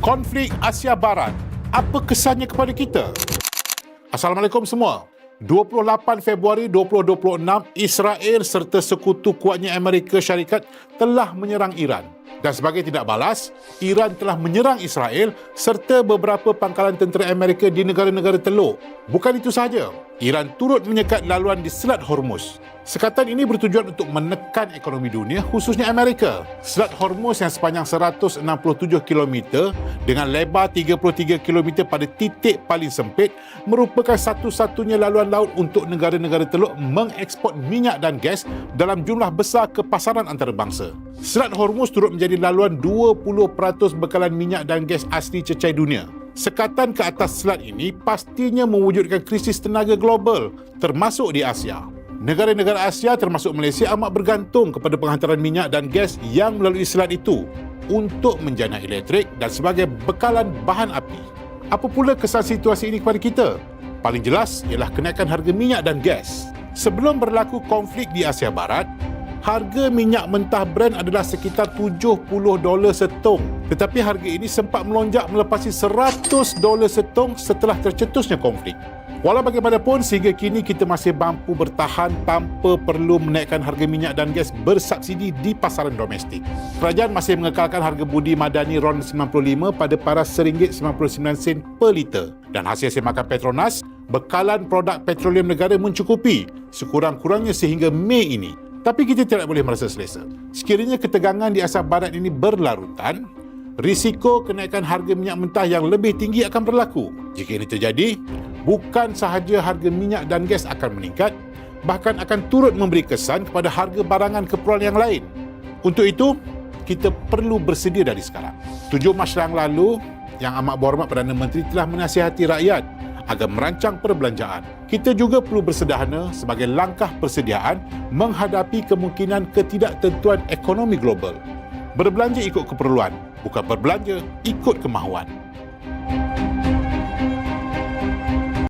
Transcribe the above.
Konflik Asia Barat, apa kesannya kepada kita? Assalamualaikum semua. 28 Februari 2026, Israel serta sekutu kuatnya Amerika Syarikat telah menyerang Iran. Dan sebagai tindak balas, Iran telah menyerang Israel serta beberapa pangkalan tentera Amerika di negara-negara Teluk. Bukan itu sahaja, Iran turut menyekat laluan di Selat Hormuz. Sekatan ini bertujuan untuk menekan ekonomi dunia, khususnya Amerika. Selat Hormuz yang sepanjang 167 km dengan lebar 33 km pada titik paling sempit merupakan satu-satunya laluan laut untuk negara-negara Teluk mengeksport minyak dan gas dalam jumlah besar ke pasaran antarabangsa. Selat Hormuz turut menjadi laluan 20% bekalan minyak dan gas asli cecair dunia. Sekatan ke atas selat ini pastinya mewujudkan krisis tenaga global, termasuk di Asia. Negara-negara Asia termasuk Malaysia amat bergantung kepada penghantaran minyak dan gas yang melalui selat itu untuk menjana elektrik dan sebagai bekalan bahan api. Apa pula kesan situasi ini kepada kita? Paling jelas ialah kenaikan harga minyak dan gas. Sebelum berlaku konflik di Asia Barat, harga minyak mentah Brent adalah sekitar $70 setong. Tetapi harga ini sempat melonjak melepasi $100 setong setelah tercetusnya konflik. Walau bagaimanapun, sehingga kini kita masih mampu bertahan tanpa perlu menaikkan harga minyak dan gas bersubsidi di pasaran domestik. Kerajaan masih mengekalkan harga budi madani RON 95 pada paras RM1.99 per liter. Dan hasil semakan Petronas, bekalan produk petroleum negara mencukupi sekurang-kurangnya sehingga Mei ini. Tapi kita tidak boleh merasa selesa. Sekiranya ketegangan di Asia Barat ini berlarutan, risiko kenaikan harga minyak mentah yang lebih tinggi akan berlaku. Jika ini terjadi, bukan sahaja harga minyak dan gas akan meningkat, bahkan akan turut memberi kesan kepada harga barangan keperluan yang lain. Untuk itu, kita perlu bersedia dari sekarang. 7 Mac yang lalu, Yang Amat Berhormat Perdana Menteri telah menasihati rakyat agar merancang perbelanjaan. Kita juga perlu bersederhana sebagai langkah persediaan menghadapi kemungkinan ketidaktentuan ekonomi global. Berbelanja ikut keperluan, bukan berbelanja ikut kemahuan.